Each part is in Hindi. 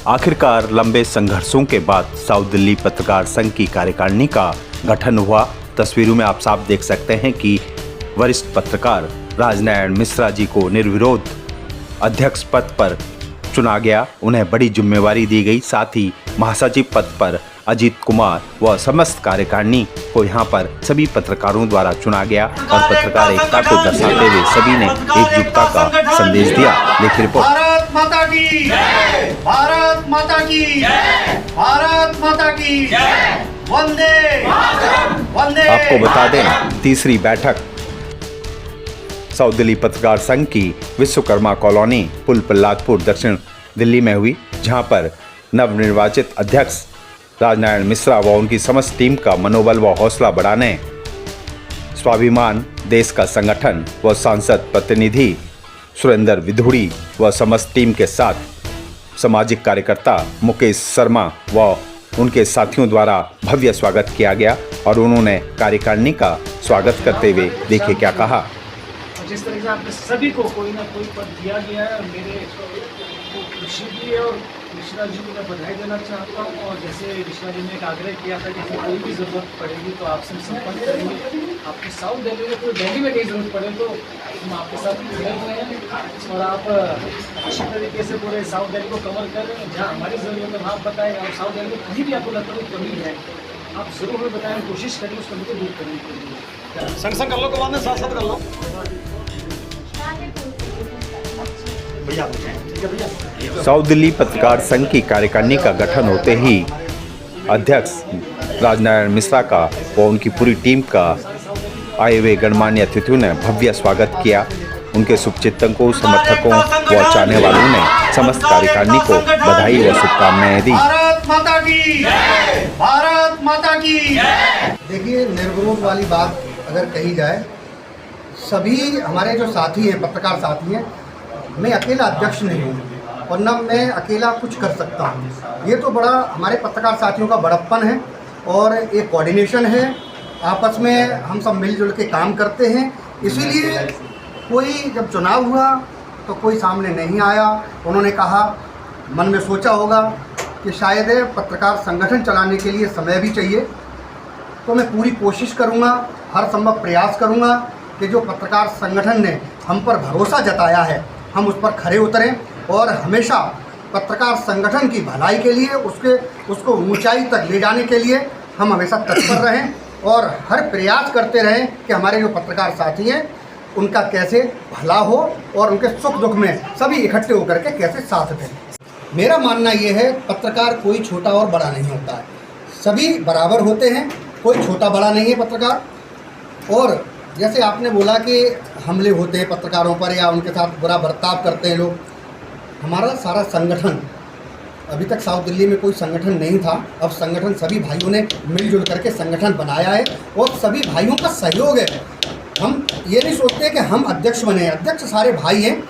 आखिरकार लंबे संघर्षों के बाद साउथ दिल्ली पत्रकार संघ की कार्यकारिणी का गठन हुआ। तस्वीरों में आप साफ देख सकते हैं कि वरिष्ठ पत्रकार राजनारायण मिश्रा जी को निर्विरोध अध्यक्ष पद पर चुना गया। उन्हें बड़ी जिम्मेवारी दी गई। साथ ही महासचिव पद पर अजीत कुमार व समस्त कार्यकारिणी को यहाँ पर सभी पत्रकारों द्वारा चुना गया और पत्रकार एकता को दर्शाते हुए सभी ने एकजुटता का संदेश दिया। देखिए रिपोर्ट। भारत माता की जय, भारत माता की जय, भारत माता की जय, वंदे वंदे। आपको बता दें, तीसरी बैठक साउथ दिल्ली पत्रकार संघ की विश्वकर्मा कॉलोनी पुल प्रहलादपुर दक्षिण दिल्ली में हुई, जहां पर नवनिर्वाचित अध्यक्ष राजनारायण मिश्रा व उनकी समस्त टीम का मनोबल व हौसला बढ़ाने स्वाभिमान देश का संगठन व सांसद प्रतिनिधि सुरेंद्र विधुड़ी व समस्त टीम के साथ सामाजिक कार्यकर्ता मुकेश शर्मा व उनके साथियों द्वारा भव्य स्वागत किया गया और उन्होंने कार्यकारिणी का स्वागत करते हुए देखिए क्या कहा। जिस तरह से आपने सभी को कोई ना कोई पद दिया गया है, मेरे को खुशी भी है और मिश्रा जी को मैं बधाई देना चाहता हूँ। और जैसे मिश्रा जी ने एक आग्रह किया था कि कोई भी ज़रूरत पड़ेगी तो आपसे संपर्क करेंगे। आपको साउथ दिल्ली में, पूरे दिल्ली में कहीं ज़रूरत पड़े तो हम आपके साथ खड़े हुए हैं और आप अच्छी तरीके से पूरे साउथ दिल्ली को कवर कर रहे हैं। जहाँ हमारी ज़रूरत है वहाँ बताएं, और साउथ दिल्ली में कहीं भी आपको लगता है कमी है आप ज़रूर हमें बताएं, कोशिश करें उस कमी को दूर करने के लिए। संग संग कर लो, कमाने साथ साथ कर लो। साउथ दिल्ली पत्रकार संघ की कार्यकारिणी का गठन होते ही अध्यक्ष राजनारायण मिश्रा का व उनकी पूरी टीम का आए हुए गणमान्य अतिथियों ने भव्य स्वागत किया। उनके शुभचिंतकों, समर्थकों व चाहने वालों ने समस्त कार्यकारिणी को बधाई व शुभकामनाएं दी। भारत माता की जय, भारत माता की जय। देखिए, निर्विरोध वाली बात अगर कही जाए, सभी हमारे जो साथी हैं, पत्रकार साथी हैं, मैं अकेला अध्यक्ष नहीं हूँ और न मैं अकेला कुछ कर सकता हूँ। ये तो बड़ा हमारे पत्रकार साथियों का बड़प्पन है और एक कोऑर्डिनेशन है। आपस में हम सब मिलजुल के काम करते हैं। इसीलिए कोई जब चुनाव हुआ तो कोई सामने नहीं आया। उन्होंने कहा, मन में सोचा होगा कि शायद पत्रकार संगठन चलाने के लिए समय भी चाहिए, तो मैं पूरी कोशिश करूँगा, हर संभव प्रयास करूँगा कि जो पत्रकार संगठन ने हम पर भरोसा जताया है हम उस पर खरे उतरें और हमेशा पत्रकार संगठन की भलाई के लिए उसको ऊंचाई तक ले जाने के लिए हम हमेशा तत्पर रहें और हर प्रयास करते रहें कि हमारे जो पत्रकार साथी हैं उनका कैसे भला हो और उनके सुख दुख में सभी इकट्ठे होकर के कैसे साथ दें। मेरा मानना ये है, पत्रकार कोई छोटा और बड़ा नहीं होता है, सभी बराबर होते हैं, कोई छोटा बड़ा नहीं है पत्रकार। और जैसे आपने बोला कि हमले होते हैं पत्रकारों पर या उनके साथ बुरा बर्ताव करते हैं लोग, हमारा सारा संगठन, अभी तक साउथ दिल्ली में कोई संगठन नहीं था, अब संगठन सभी भाइयों ने मिलजुल करके संगठन बनाया है और सभी भाइयों का सहयोग है। हम ये नहीं सोचते कि हम अध्यक्ष बने, अध्यक्ष सारे भाई हैं।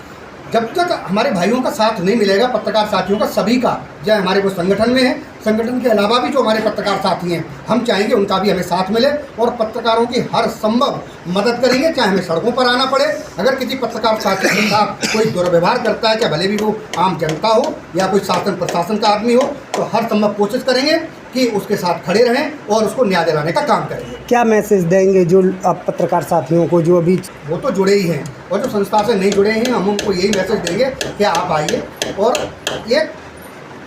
जब तक हमारे भाइयों का साथ नहीं मिलेगा, पत्रकार साथियों का सभी का, चाहे हमारे को संगठन में है, संगठन के अलावा भी जो हमारे पत्रकार साथी हैं, हम चाहेंगे उनका भी हमें साथ मिले और पत्रकारों की हर संभव मदद करेंगे, चाहे हमें सड़कों पर आना पड़े। अगर किसी पत्रकार साथी के साथ कोई दुर्व्यवहार करता है, चाहे भले भी वो आम जनता हो या कोई शासन प्रशासन का आदमी हो, तो हर संभव कोशिश करेंगे कि उसके साथ खड़े रहें और उसको न्याय दिलाने का काम करेंगे। क्या मैसेज देंगे जो आप पत्रकार साथियों को जो अभी वो तो जुड़े ही हैं और जो संस्था से नहीं जुड़े हैं, हम उनको यही मैसेज देंगे कि आप आइए और ये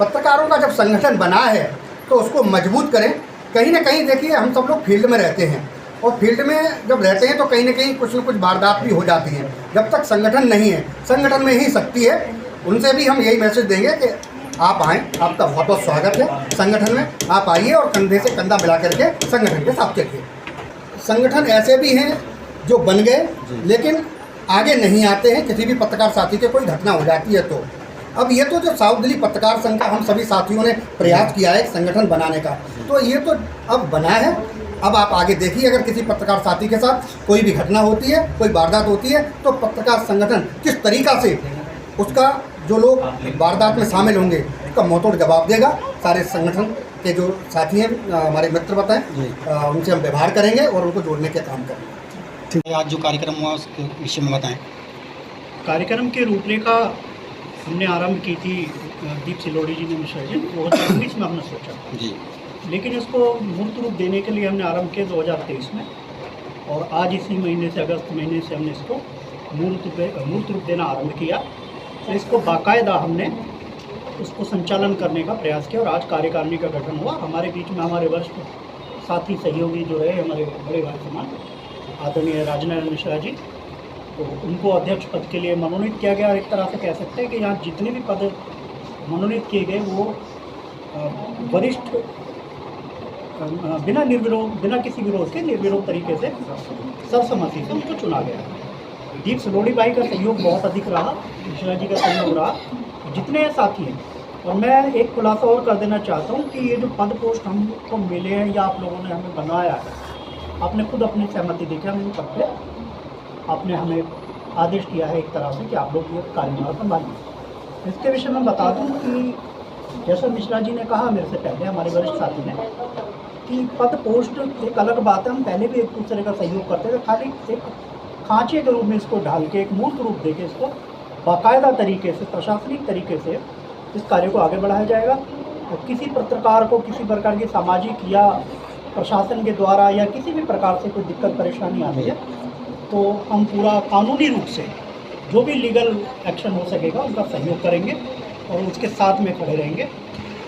पत्रकारों का जब संगठन बना है तो उसको मजबूत करें। कहीं ना कहीं देखिए, हम सब लोग फील्ड में रहते हैं और फील्ड में जब रहते हैं तो कहीं ना कहीं कुछ न कुछ वारदात भी हो जाती हैं। जब तक संगठन नहीं है, संगठन में ही शक्ति है। उनसे भी हम यही मैसेज देंगे कि आप आएँ, आपका बहुत बहुत स्वागत है संगठन में, आप आइए और कंधे से कंधा मिला करके संगठन के साथ चलिए। संगठन ऐसे भी हैं जो बन गए लेकिन आगे नहीं आते हैं, किसी भी पत्रकार साथी के कोई घटना हो जाती है तो। अब ये तो जो साउथ दिल्ली पत्रकार संघ का हम सभी साथियों ने प्रयास किया है संगठन बनाने का, तो ये तो अब बना है। अब आप आगे देखिए, अगर किसी पत्रकार साथी के साथ कोई भी घटना होती है, कोई वारदात होती है, तो पत्रकार संगठन किस तरीक़ा से उसका जो लोग वारदात में शामिल होंगे उसका मुंहतोड़ जवाब देगा। सारे संगठन के जो साथी हैं, हमारे मित्र बताएं, उनसे हम व्यवहार करेंगे और उनको जोड़ने के काम करेंगे। आज जो कार्यक्रम हुआ उसके विषय में बताएं। कार्यक्रम के रूपरेखा हमने आरंभ की थी दीप सिलोड़ी जी ने मिश्रा जी 2019 में हमने सोचा जी। लेकिन इसको मूर्त रूप देने के लिए हमने आरंभ किया 2023 में और आज इसी महीने से अगस्त महीने से हमने इसको मूर्त रूप देना आरंभ किया। तो इसको बाकायदा हमने उसको संचालन करने का प्रयास किया और आज कार्यकारिणी का गठन हुआ। हमारे बीच में हमारे वरिष्ठ साथी सहयोगी जो रहे हमारे बड़े भाई समान आदरणीय राजनारायण मिश्रा जी, तो उनको अध्यक्ष पद के लिए मनोनीत किया गया। और एक तरह से कह सकते हैं कि यहाँ जितने भी पद मनोनीत किए गए वो वरिष्ठ बिना किसी विरोध के निर्विरोध तरीके से सर्वसम्मति से उनको चुना गया। दीप सिलोड़ी भाई का सहयोग बहुत अधिक रहा, मिश्रा जी का सहयोग रहा, जितने साथी हैं। और मैं एक खुलासा और कर देना चाहता हूँ कि ये जो पद पोस्ट हमको मिले हैं या आप लोगों ने हमें बनाया है, आपने खुद अपनी सहमति देखा हम इन पद पे, आपने हमें आदेश दिया है एक तरह से कि आप लोग ये कार्यभार संभालिए। इसके विषय में बता दूं कि जैसा मिश्रा जी ने कहा मेरे से पहले हमारे वरिष्ठ साथी ने कि पद पोस्ट एक अलग बात है, हम पहले भी एक दूसरे का सहयोग करते थे, खाली एक खांचे के रूप में इसको ढाल के एक मूर्त रूप देके इसको बाकायदा तरीके से प्रशासनिक तरीके से इस कार्य को आगे बढ़ाया जाएगा। और किसी पत्रकार को किसी प्रकार की सामाजिक या प्रशासन के द्वारा या किसी भी प्रकार से कोई दिक्कत परेशानी आती है तो हम पूरा कानूनी रूप से जो भी लीगल एक्शन हो सकेगा उसका सहयोग करेंगे और उसके साथ में खड़े रहेंगे।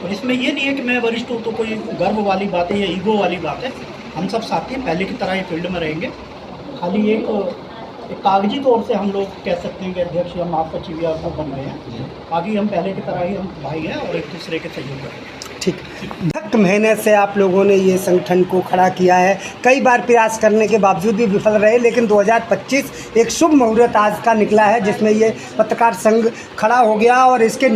और इसमें ये नहीं है कि मैं वरिष्ठ हूँ तो कोई गर्व वाली बात है या ईगो वाली बात है, हम सब साथी पहले की तरह ही फील्ड में रहेंगे। खाली एक कागजी तौर से हम लोग कह सकते हैं कि अध्यक्ष या महासचिव या वो बन गए हैं, बाकी हम पहले की तरह ही हम भाई हैं और एक दूसरे के सहयोग करेंगे। ठीक, धक मेहनत से आप लोगों ने ये संगठन को खड़ा किया है, कई बार प्रयास करने के बावजूद भी विफल रहे, लेकिन 2025 एक शुभ मुहूर्त आज का निकला है जिसमें ये पत्रकार संघ खड़ा हो गया और इसके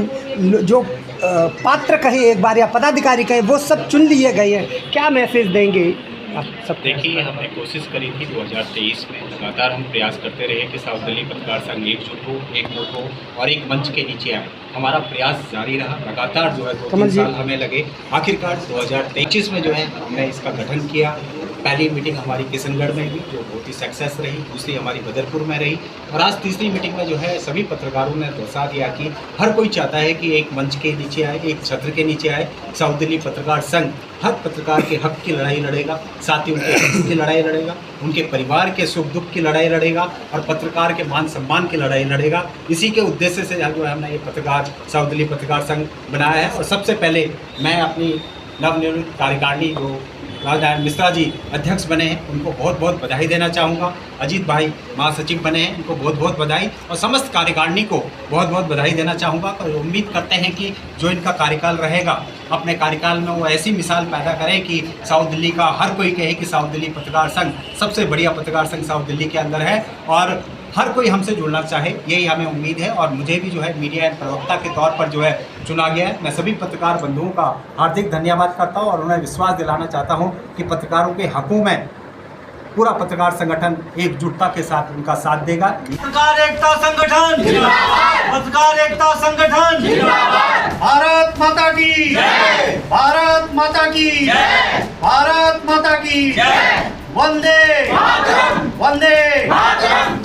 जो पात्र कहे एक बार या पदाधिकारी कहे वो सब चुन लिए गए हैं। क्या मैसेज देंगे आप सब? देखिए, हमने कोशिश करी थी 2023 में, लगातार हम प्रयास करते रहे कि साउथ दिल्ली पत्रकार संघ एकजुट हो, एकजुट हो और एक मंच के नीचे आए। हमारा प्रयास जारी रहा, लगातार जो है 2-3 साल हमें लगे। आखिरकार 2023 में जो है हमने इसका गठन किया। पहली मीटिंग हमारी किशनगढ़ में हुई जो बहुत ही सक्सेस रही, दूसरी हमारी बदरपुर में रही और आज तीसरी मीटिंग में जो है सभी पत्रकारों ने दर्शा दिया कि हर कोई चाहता है कि एक मंच के नीचे आए, एक छत्र के नीचे आए। साउथ दिल्ली पत्रकार संघ हर पत्रकार के हक की लड़ाई लड़ेगा, साथ ही उनके हक की लड़ाई लड़ेगा, उनके परिवार के सुख दुख की लड़ाई लड़ेगा और पत्रकार के मान सम्मान की लड़ाई लड़ेगा। इसी के उद्देश्य से जो है हमने ये पत्रकार साउथ दिल्ली पत्रकार संघ बनाया है। और सबसे पहले मैं अपनी नवनिर्मित कार्यकारिणी जो राजनारायण मिश्रा जी अध्यक्ष बने हैं उनको बहुत बहुत बधाई देना चाहूँगा। अजीत भाई महासचिव बने हैं, उनको बहुत बहुत बधाई और समस्त कार्यकारिणी को बहुत बहुत बधाई देना चाहूँगा। और उम्मीद करते हैं कि जो इनका कार्यकाल रहेगा अपने कार्यकाल में वो ऐसी मिसाल पैदा करें कि साउथ दिल्ली का हर कोई कहे कि साउथ दिल्ली पत्रकार संघ सबसे बढ़िया पत्रकार संघ साउथ दिल्ली के अंदर है और हर कोई हमसे जुड़ना चाहे, यही हमें उम्मीद है। और मुझे भी जो है मीडिया प्रवक्ता के तौर पर जो है चुना गया है। मैं सभी पत्रकार बंधुओं का हार्दिक धन्यवाद करता हूं और उन्हें विश्वास दिलाना चाहता हूं कि पत्रकारों के हकों में पूरा पत्रकार संगठन एकजुटता के साथ उनका साथ देगा। पत्रकार एकता संगठन जिंदाबाद, पत्रकार एकता संगठन जिंदाबाद। भारत माता की जय, भारत माता की जय, भारत माता की जय। वंदे मातरम, वंदे मातरम।